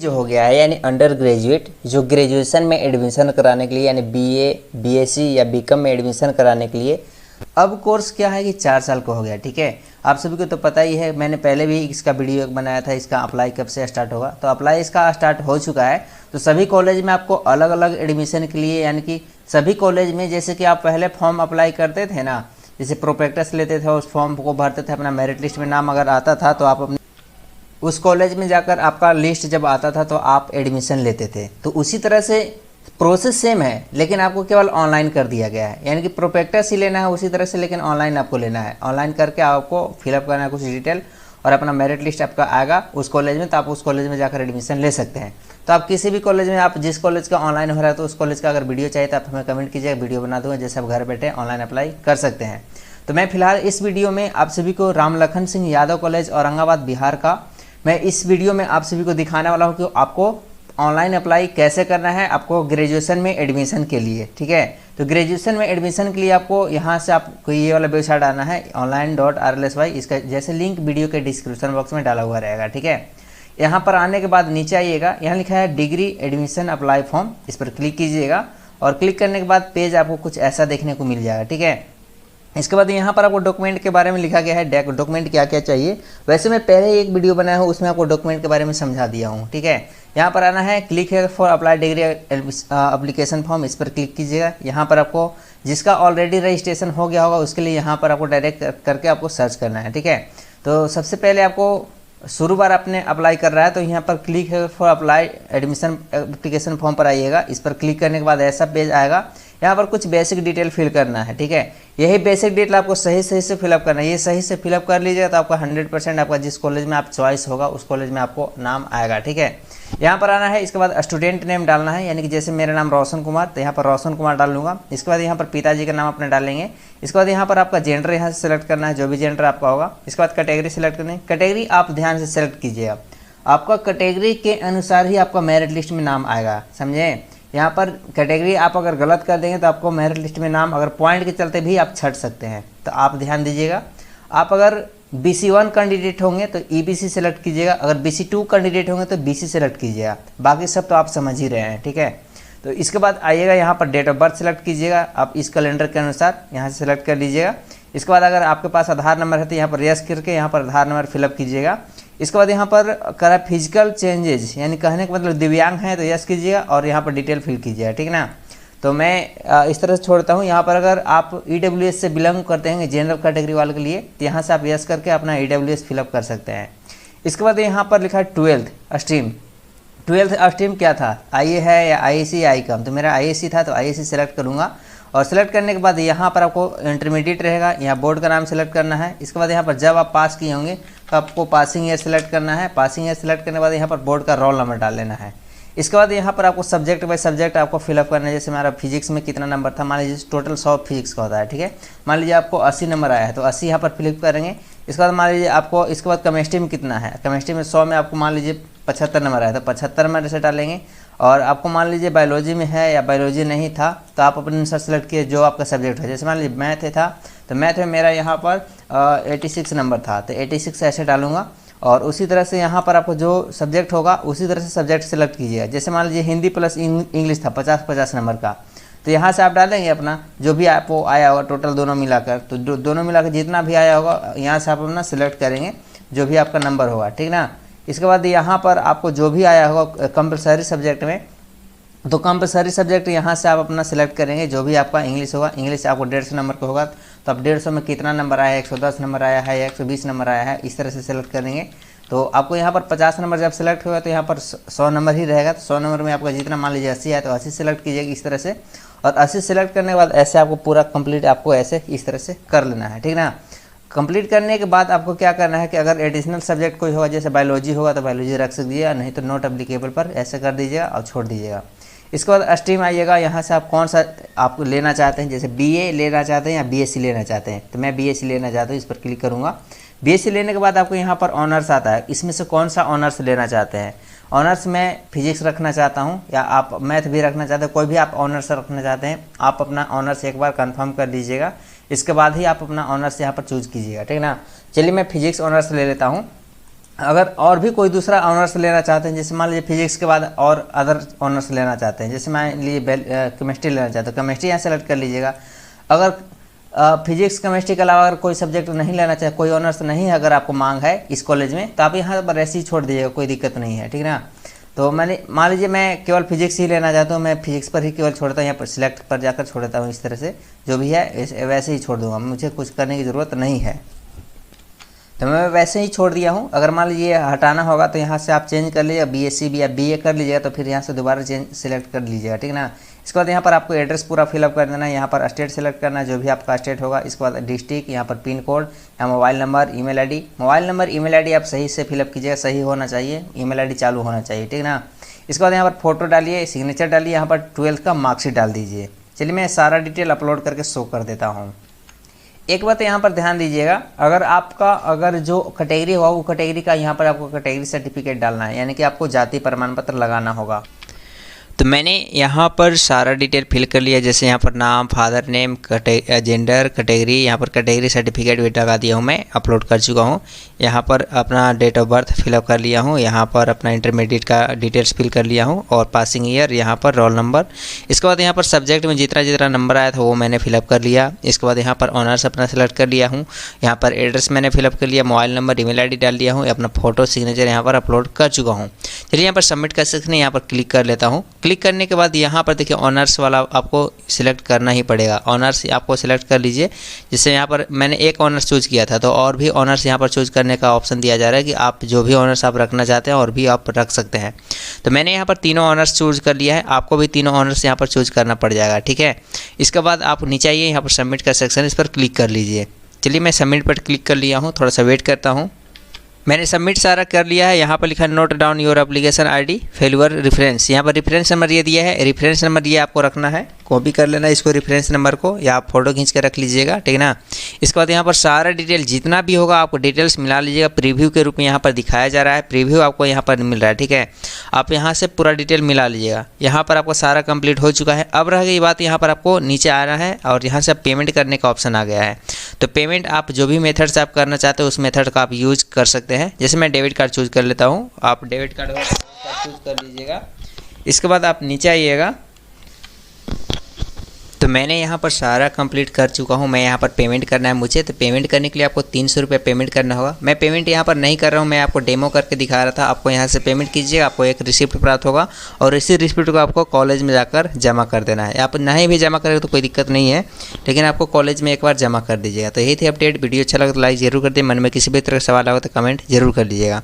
जो हो गया है यानी अंडर ग्रेजुएट जो ग्रेजुएशन में एडमिशन कराने के लिए यानी बीए, बीएससी या बीकॉम में एडमिशन कराने के लिए अब कोर्स क्या है कि 4 साल का हो गया। ठीक है, आप सभी को तो पता ही है, मैंने पहले भी इसका वीडियो बनाया था, इसका अप्लाई कब से स्टार्ट होगा। तो अप्लाई इसका स्टार्ट हो चुका है। तो सभी कॉलेज में आपको अलग अलग एडमिशन के लिए यानी कि सभी कॉलेज में जैसे कि आप पहले फॉर्म अप्लाई करते थे ना, जैसे प्रोस्पेक्टस लेते थे, उस फॉर्म को भरते थे, अपना मेरिट लिस्ट में नाम अगर आता था तो आप अपने उस कॉलेज में जाकर आपका लिस्ट जब आता था तो आप एडमिशन लेते थे। तो उसी तरह से प्रोसेस सेम है, लेकिन आपको केवल ऑनलाइन कर दिया गया है, यानी कि प्रोस्पेक्टस ही लेना है उसी तरह से, लेकिन ऑनलाइन आपको लेना है। ऑनलाइन करके आपको फिलअप करना है कुछ डिटेल और अपना मेरिट लिस्ट आपका आएगा उस कॉलेज में, तो आप उस कॉलेज में जाकर एडमिशन ले सकते हैं। तो आप किसी भी कॉलेज में, आप जिस कॉलेज का ऑनलाइन हो रहा है तो उस कॉलेज का अगर वीडियो चाहिए तो आप हमें कमेंट कीजिएगा, वीडियो बना दूँगा, जैसे आप घर बैठे ऑनलाइन अप्लाई कर सकते हैं। तो मैं फिलहाल इस वीडियो में आप सभी को राम लखन सिंह यादव कॉलेज औरंगाबाद बिहार का मैं इस वीडियो में आप सभी को दिखाने वाला हूं कि आपको ऑनलाइन अप्लाई कैसे करना है आपको ग्रेजुएशन में एडमिशन के लिए। ठीक है, तो ग्रेजुएशन में एडमिशन के लिए आपको यहां से आपको ये वाला वेबसाइट आना है online.rlsy। इसका जैसे लिंक वीडियो के डिस्क्रिप्शन बॉक्स में डाला हुआ रहेगा। ठीक है, यहाँ पर आने के बाद नीचे आइएगा, यहाँ लिखा है डिग्री एडमिशन अप्लाई फॉर्म, इस पर क्लिक कीजिएगा और क्लिक करने के बाद पेज आपको कुछ ऐसा देखने को मिल जाएगा। ठीक है, इसके बाद यहाँ पर आपको डॉक्यूमेंट के बारे में लिखा गया है, डॉक्यूमेंट क्या क्या चाहिए। वैसे मैं पहले एक वीडियो बनाया हूँ, उसमें आपको डॉक्यूमेंट के बारे में समझा दिया हूँ। ठीक है, यहाँ पर आना है, क्लिक है for apply degree application form, इस पर क्लिक कीजिएगा। यहाँ पर आपको जिसका ऑलरेडी रजिस्ट्रेशन हो गया होगा उसके लिए यहाँ पर आपको डायरेक्ट करके आपको सर्च करना है। ठीक है, तो सबसे पहले आपको शुरू बार आपने अप्लाई कर रहा है तो यहाँ पर क्लिक है for apply admission application form पर आइएगा। इस पर क्लिक करने के बाद ऐसा पेज आएगा, यहाँ पर कुछ बेसिक डिटेल फिल करना है। ठीक है, यही बेसिक डिटेल आपको सही से फिलअप करना है। ये सही से फिलअप कर लीजिएगा तो आपका 100% आपका जिस कॉलेज में आप चॉइस होगा उस कॉलेज में आपको नाम आएगा। ठीक है, यहाँ पर आना है, इसके बाद स्टूडेंट नेम डालना है, यानी कि जैसे मेरा नाम रोशन कुमार, तो यहाँ पर रोशन कुमार डाल लूँगा। इसके बाद यहाँ पर पिताजी का नाम अपने डालेंगे। इसके बाद यहाँ पर आपका जेंडर यहाँ से सेलेक्ट करना है, जो भी जेंडर आपका होगा। इसके बाद कैटेगरी सेलेक्ट करनी है, कैटेगरी आप ध्यान से सेलेक्ट कीजिएगा, आपका कैटेगरी के अनुसार ही आपका मेरिट लिस्ट में नाम आएगा, समझे। यहाँ पर कैटेगरी आप अगर गलत कर देंगे तो आपको मेरिट लिस्ट में नाम अगर पॉइंट के चलते भी आप छट सकते हैं, तो आप ध्यान दीजिएगा। आप अगर BC1 कैंडिडेट होंगे तो EBC सेलेक्ट कीजिएगा, अगर BC2 कैंडिडेट होंगे तो BC सेलेक्ट कीजिएगा, बाकी सब तो आप समझ ही रहे हैं। ठीक है, तो इसके बाद आइएगा, यहाँ पर डेट ऑफ बर्थ सेलेक्ट कीजिएगा, आप इस कैलेंडर के अनुसार यहाँ से सेलेक्ट कर लीजिएगा। इसके बाद अगर आपके पास आधार नंबर है तो यहाँ पर यस करके यहाँ पर आधार नंबर फिलअप कीजिएगा। इसके बाद यहाँ पर करा फिजिकल चेंजेज, यानी कहने का मतलब दिव्यांग है तो यस कीजिएगा और यहाँ पर डिटेल फिल कीजिएगा। ठीक ना, तो मैं इस तरह से छोड़ता हूँ। यहाँ पर अगर आप EWS से बिलोंग करते हैं जनरल कैटेगरी वाले के लिए तो यहाँ से आप यस करके अपना EWS फिलअप कर सकते हैं। इसके बाद यहाँ पर लिखा है 12th स्ट्रीम। 12th स्ट्रीम क्या था, IE है या IAC या ICOM, तो मेरा IAC था तो IAC सेलेक्ट करूँगा। और सेलेक्ट करने के बाद यहाँ पर आपको इंटरमीडिएट रहेगा, यहाँ बोर्ड का नाम सेलेक्ट करना है। इसके बाद यहाँ पर जब आप पास किए होंगे तो आपको पासिंग ईयर सेलेक्ट करना है। पासिंग ईयर सेलेक्ट करने के बाद यहाँ पर बोर्ड का रोल नंबर डाल लेना है। इसके बाद यहाँ पर आपको सब्जेक्ट बाय सब्जेक्ट आपको फिलअप करना है। जैसे हमारा फिजिक्स में कितना नंबर था, मान लीजिए टोटल 100 फिजिक्स का होता है। ठीक है, मान लीजिए आपको 80 नंबर आया है तो 80 यहाँ पर फिलअप करेंगे। इसके बाद मान लीजिए आपको इसके बाद केमिस्ट्री में कितना है, केमिस्ट्री में 100 में आपको मान लीजिए 75 नंबर आया तो 75 नंबर से डालेंगे। और आपको मान लीजिए बायोलॉजी में है या बायोलॉजी नहीं था तो आप अपने अनुसार सेलेक्ट किए जो आपका सब्जेक्ट है। जैसे मान लीजिए मैथ था तो मैथ में मेरा यहाँ पर 86 नंबर था तो 86 ऐसे डालूंगा। और उसी तरह से यहाँ पर आपको जो सब्जेक्ट होगा उसी तरह से सब्जेक्ट सेलेक्ट कीजिएगा। जैसे मान लीजिए हिंदी प्लस इंग्लिश था 50-50 नंबर का, तो यहाँ से आप डालेंगे अपना जो भी आपको आया होगा टोटल दोनों मिलाकर, तो दोनों मिलाकर जितना भी आया होगा यहाँ से आप अपना सेलेक्ट करेंगे जो भी आपका नंबर होगा। ठीक ना, इसके बाद यहाँ पर आपको जो भी आया होगा कंपलसरी सब्जेक्ट में, तो कंपलसरी सब्जेक्ट यहाँ से आप अपना सेलेक्ट करेंगे। जो भी आपका इंग्लिश होगा, इंग्लिश आपको 150 नंबर का होगा तो आप 150 में कितना नंबर आया है, 110 नंबर आया है या 120 नंबर आया है, इस तरह से सेलेक्ट करेंगे। तो आपको यहाँ पर 50 नंबर जब सेलेक्ट होगा तो यहाँ पर 100 नंबर ही रहेगा, तो 100 नंबर में आपका जितना मान लीजिए 80 है तो 80 सेलेक्ट कीजिएगा इस तरह से। और 80 सेलेक्ट करने के बाद ऐसे आपको पूरा कंप्लीट आपको ऐसे इस तरह से कर लेना है। ठीक ना, कंप्लीट करने के बाद आपको क्या करना है कि अगर एडिशनल सब्जेक्ट कोई होगा जैसे बायोलॉजी होगा तो बायोलॉजी रख सकिएगा, नहीं तो नॉट एप्लीकेबल पर ऐसे कर दीजिएगा और छोड़ दीजिएगा। इसके बाद स्ट्रीम आइएगा, यहाँ से आप कौन सा आप लेना चाहते हैं, जैसे BA लेना चाहते हैं या BSc लेना चाहते हैं, तो मैं BSc लेना चाहता हूँ, इस पर क्लिक करूँगा। BSc लेने के बाद आपको यहाँ पर ऑनर्स आता है, इसमें से कौन सा ऑनर्स लेना चाहते हैं। ऑनर्स में फिजिक्स रखना चाहता हूँ या आप मैथ भी रखना चाहते हैं, कोई भी आप ऑनर्स रखना चाहते हैं, आप अपना ऑनर्स एक बार कंफर्म कर लीजिएगा, इसके बाद ही आप अपना ऑनर्स यहाँ पर चूज कीजिएगा। ठीक है ना, चलिए मैं फिजिक्स ऑनर्स ले लेता हूँ। अगर और भी कोई दूसरा ऑनर्स लेना चाहते हैं, जैसे मान लीजिए फिजिक्स के बाद और अदर ऑनर्स लेना चाहते हैं, जैसे मान लीजिए केमिस्ट्री लेना चाहते हो, केमिस्ट्री यहाँ सेलेक्ट कर लीजिएगा। अगर फिजिक्स केमिस्ट्री के अलावा अगर कोई सब्जेक्ट नहीं लेना चाहे, कोई ऑनर्स नहीं है, अगर आपको मांग है इस कॉलेज में, तो आप यहाँ पर ऐसे ही छोड़ दीजिएगा, कोई दिक्कत नहीं है, ठीक है ना। तो मैंने मान लीजिए मैं केवल फिजिक्स ही लेना चाहता हूँ, मैं फिजिक्स पर ही केवल छोड़ता हूँ, यहाँ पर सिलेक्ट पर जाकर छोड़ देता हूँ। इस तरह से जो भी है वैसे ही छोड़ दूँगा, मुझे कुछ करने की ज़रूरत नहीं है, तो मैं वैसे ही छोड़ दिया हूँ। अगर मान लीजिए हटाना होगा तो यहाँ से आप चेंज कर लीजिएगा, बीएससी भी या बीए कर लीजिएगा, तो फिर यहाँ से दोबारा सिलेक्ट कर लीजिएगा, ठीक है ना। इसके बाद यहाँ पर आपको एड्रेस पूरा फिलअप कर देना है, यहाँ पर स्टेट सेलेक्ट करना है, जो भी आपका स्टेट होगा। इसके बाद डिस्ट्रिक्ट, यहाँ पर पिन कोड, यहाँ mobile number, email ID. Mobile number email ID आप सही से फिलअप कीजिएगा, सही होना चाहिए, ईमेल आईडी चालू होना चाहिए, ठीक है ना। इसके बाद यहाँ पर फोटो डालिए, सिग्नेचर डालिए, यहाँ पर 12th का मार्कशीट डाल दीजिए। चलिए मैं सारा डिटेल अपलोड करके शो कर देता हूँ। एक बात यहाँ पर ध्यान दीजिएगा, अगर जो कैटेगरी होगा वो कैटेगरी का यहाँ पर आपको कैटेगरी सर्टिफिकेट डालना है, यानी कि आपको जाति प्रमाण पत्र लगाना होगा। तो मैंने यहाँ पर सारा डिटेल फिल कर लिया, जैसे यहाँ पर नाम, फादर नेम, जेंडर, कैटेगरी, यहाँ पर कैटेगरी सर्टिफिकेट भी लगा दिया हूँ, मैं अपलोड कर चुका हूँ। यहाँ पर अपना डेट ऑफ बर्थ फिलअप कर लिया हूँ, यहाँ पर अपना इंटरमीडिएट का डिटेल्स फिल कर लिया हूँ और पासिंग ईयर, यहाँ पर रोल नंबर। इसके बाद यहाँ पर सब्जेक्ट में जितना नंबर आया था वो मैंने फिलअप कर लिया। इसके बाद यहाँ पर ऑनर्स अपना सेलेक्ट कर लिया हूँ, यहाँ पर एड्रेस मैंने फिलअप कर लिया, मोबाइल नंबर, ईमेल आईडी डाल दिया हूँ, अपना फोटो सिग्नेचर यहाँ पर अपलोड कर चुका हूँ। चलिए यहाँ पर सबमिट कर सकते हैं, यहाँ पर क्लिक कर लेता हूँ। क्लिक करने के बाद यहाँ पर देखिए ऑनर्स वाला आपको सिलेक्ट करना ही पड़ेगा, ऑनर्स आपको सिलेक्ट कर लीजिए। जैसे यहाँ पर मैंने एक ऑनर्स चूज किया था, तो और भी ऑनर्स यहाँ पर चूज करने का ऑप्शन दिया जा रहा है कि आप जो भी ऑनर्स आप रखना चाहते हैं और भी आप रख सकते हैं। तो मैंने यहाँ पर तीनों ऑनर्स चूज कर लिया है, आपको भी तीनों ऑनर्स यहाँ पर चूज करना पड़ जाएगा, ठीक है। इसके बाद आप नीचे आइए, यहाँ पर सबमिट का सेक्शन, इस पर क्लिक कर लीजिए। चलिए मैं सबमिट पर क्लिक कर लिया हूँ, थोड़ा सा वेट करता हूँ। मैंने सबमिट सारा कर लिया है। यहाँ पर लिखा है note down your application ID failure reference, यहाँ पर रेफरेंस नंबर ये दिया है, रेफरेंस नंबर ये आपको रखना है, कॉपी कर लेना इसको रेफरेंस नंबर को, या आप फोटो खींच कर रख लीजिएगा, ठीक है ना। इसके बाद यहाँ पर सारा डिटेल जितना भी होगा आपको डिटेल्स मिला लीजिएगा। प्रीव्यू के रूप में यहाँ पर दिखाया जा रहा है, प्रीव्यू आपको यहाँ पर मिल रहा है, ठीक है। आप यहाँ से पूरा डिटेल मिला लीजिएगा। यहाँ पर आपको सारा कंप्लीट हो चुका है। अब रह गई बात, यहाँ पर आपको नीचे आना है और यहाँ से पेमेंट करने का ऑप्शन आ गया है। तो पेमेंट आप जो भी मेथड से आप करना चाहते हो उस मेथड का आप यूज कर सकते हैं। जैसे मैं डेबिट कार्ड चूज कर लेता हूँ, आप डेबिट कार्ड चूज कर लीजिएगा। इसके बाद आप नीचे आइएगा, तो मैंने यहाँ पर सारा कंप्लीट कर चुका हूँ। मैं यहाँ पर पेमेंट करना है मुझे, तो पेमेंट करने के लिए आपको 300 रुपये पेमेंट करना होगा। मैं पेमेंट यहाँ पर नहीं कर रहा हूँ, मैं आपको डेमो करके दिखा रहा था। आपको यहाँ से पेमेंट कीजिएगा, आपको एक रिसिप्ट प्राप्त होगा और इसी रिसिप्ट को आपको कॉलेज में जाकर जमा कर देना है। आप नहीं भी जमा करेंगे तो कोई दिक्कत नहीं है, लेकिन आपको कॉलेज में एक बार जमा कर दीजिएगा। तो यही थी अपडेट। वीडियो अच्छा लगा तो लाइक जरूर कर दिए। मन में किसी भी तरह का सवाल होगा तो कमेंट जरूर कर लीजिएगा।